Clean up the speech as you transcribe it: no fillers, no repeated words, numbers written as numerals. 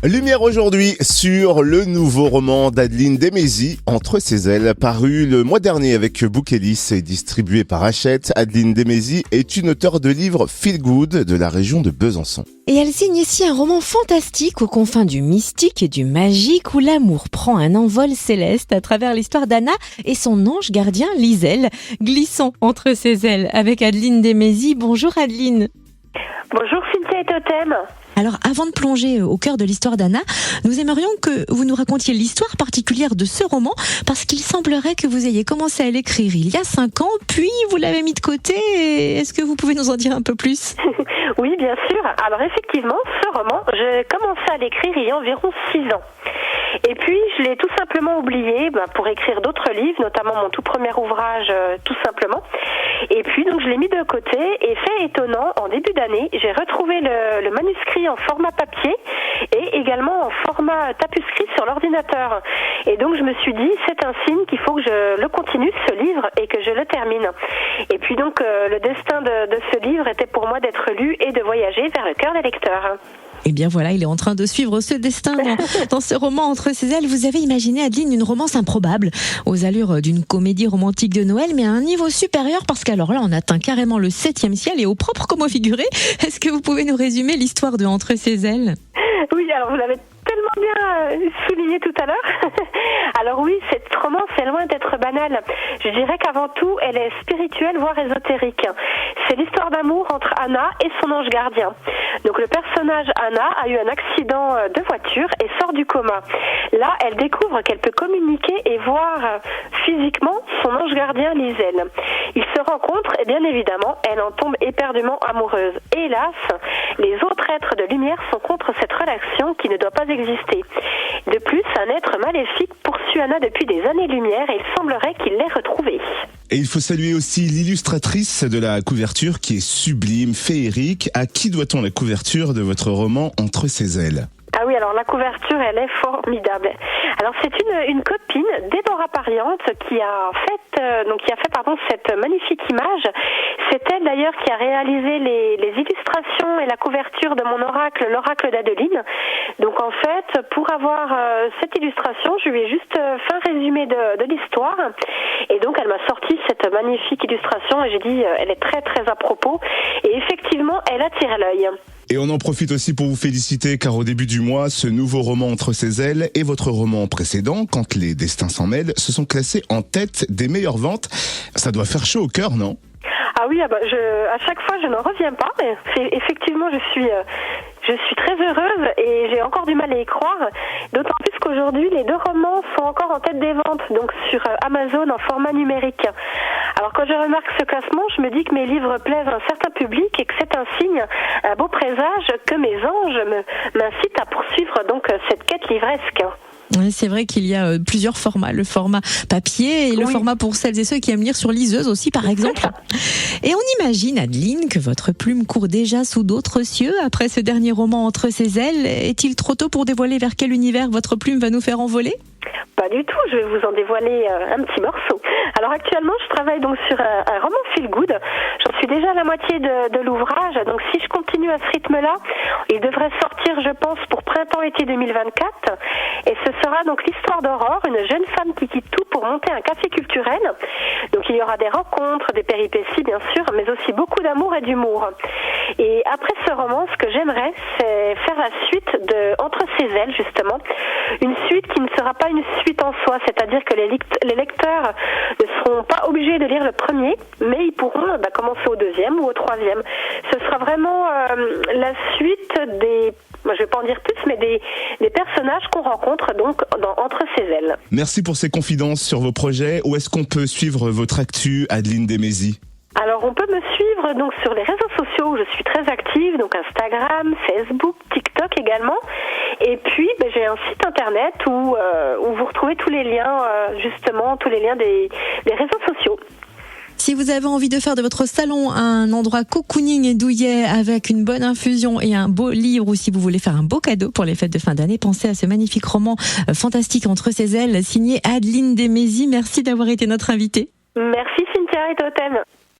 Lumière aujourd'hui sur le nouveau roman d'Adeline Desmaisy, Entre ses ailes, paru le mois dernier avec Bouquelis et distribué par Hachette. Adeline Desmaisy est une auteure de livres feel good de la région de Besançon. Et elle signe ici un roman fantastique aux confins du mystique et du magique où l'amour prend un envol céleste à travers l'histoire d'Anna et son ange gardien Liselle. Glissons entre ses ailes avec Adeline Desmaisy. Bonjour Adeline. Bonjour Cynthia et Totem. Alors, avant de plonger au cœur de l'histoire d'Anna, nous aimerions que vous nous racontiez l'histoire particulière de ce roman, parce qu'il semblerait que vous ayez commencé à l'écrire il y a 5 ans, puis vous l'avez mis de côté. Est-ce que vous pouvez nous en dire un peu plus ? Oui, bien sûr. Alors effectivement, ce roman, j'ai commencé à l'écrire il y a environ 6 ans. Et puis, je l'ai tout simplement oublié pour écrire d'autres livres, notamment mon tout premier ouvrage, tout simplement. Et puis, donc, je l'ai mis de côté. Et fait étonnant, en début d'année, j'ai retrouvé le manuscrit en format papier et également en format tapuscrit sur l'ordinateur. Et donc, je me suis dit, c'est un signe qu'il faut que je le continue, ce livre, et que je le termine. Et puis, donc, le destin de ce livre était pour moi d'être lu et de voyager vers le cœur des lecteurs. Eh bien voilà, il est en train de suivre ce destin dans ce roman Entre ses ailes. Vous avez imaginé, Adeline, une romance improbable, aux allures d'une comédie romantique de Noël, mais à un niveau supérieur, parce qu'alors là, on atteint carrément le 7e ciel et au propre comme au figuré. Est-ce que vous pouvez nous résumer l'histoire de Entre ses ailes ? Oui, alors vous l'avez tellement bien souligné tout à l'heure. Alors oui, cette romance est loin d'être banale. Je dirais qu'avant tout, elle est spirituelle, voire ésotérique. C'est l'histoire d'amour entre Anna et son ange gardien. Donc le personnage Anna a eu un accident de voiture et sort du coma. Là, elle découvre qu'elle peut communiquer et voir physiquement son ange gardien Liselle. Ils se rencontrent et bien évidemment, elle en tombe éperdument amoureuse. Et hélas, les autres êtres de lumière sont contre cette relation qui ne doit pas exister. De plus, un être maléfique poursuit Anna depuis des années-lumière et il semblerait qu'il l'ait retrouvée. Et il faut saluer aussi l'illustratrice de la couverture qui est sublime, féerique. À qui doit-on la couverture de votre roman Entre ses ailes ? Ah oui, alors la couverture, elle est formidable. Alors c'est une copine, Déborah Pariante, qui a fait cette magnifique image. C'est elle d'ailleurs qui a réalisé les illustrations et la couverture de mon oracle, l'oracle d'Adeline. Donc en fait, pour avoir cette illustration, je lui ai juste fait un résumé de l'histoire. Et donc elle m'a sorti cette magnifique illustration et j'ai dit, elle est très très à propos. Et effectivement, elle attire l'œil. Et on en profite aussi pour vous féliciter car au début du mois, ce nouveau roman Entre ses ailes et votre roman précédent, Quand les destins s'en mêlent, se sont classés en tête des meilleures ventes. Ça doit faire chaud au cœur, non ? Ah oui, à chaque fois je n'en reviens pas. Effectivement, je suis très heureuse et j'ai encore du mal à y croire. D'autant plus qu'aujourd'hui, les 2 romans sont encore en tête des ventes, donc sur Amazon en format numérique. Alors quand je remarque ce classement, je me dis que mes livres plaisent à un certain public et que c'est un signe, un beau présage que mes anges m'incitent à poursuivre donc cette quête livresque. Oui, c'est vrai qu'il y a plusieurs formats, le format papier et le format pour celles et ceux qui aiment lire sur liseuse aussi par exemple. Et on imagine, Adeline, que votre plume court déjà sous d'autres cieux après ce dernier roman Entre ses ailes. Est-il trop tôt pour dévoiler vers quel univers votre plume va nous faire envoler ? Pas du tout, je vais vous en dévoiler un petit morceau. Alors actuellement, je travaille donc sur un roman feel good. J'en suis déjà à la moitié de l'ouvrage, donc si je continue à ce rythme-là, il devrait sortir, je pense, pour printemps-été 2024. Et ce sera donc l'histoire d'Aurore, une jeune femme qui quitte tout pour monter un café culturel. Donc il y aura des rencontres, des péripéties bien sûr, mais aussi beaucoup d'amour et d'humour. Et après ce roman, ce que j'aimerais, c'est faire la suite de Entre ses ailes, justement. Une suite qui ne sera pas une suite en soi, c'est-à-dire que les lecteurs ne seront pas obligés de lire le premier, mais ils pourront commencer au 2e ou au 3e. Ce sera vraiment la suite je ne vais pas en dire plus, mais des personnages qu'on rencontre donc dans Entre ses ailes. Merci pour ces confidences sur vos projets. Où est-ce qu'on peut suivre votre actu, Adeline Desmaisy ? Alors on peut me suivre donc sur les réseaux sociaux où je suis très active, donc Instagram, Facebook, TikTok également. Et puis j'ai un site internet où vous retrouvez tous les liens, tous les liens des réseaux sociaux. Si vous avez envie de faire de votre salon un endroit cocooning et douillet avec une bonne infusion et un beau livre, ou si vous voulez faire un beau cadeau pour les fêtes de fin d'année, pensez à ce magnifique roman fantastique Entre ses ailes, signé Adeline Desmaisy. Merci d'avoir été notre invitée. Merci Cynthia et Totem.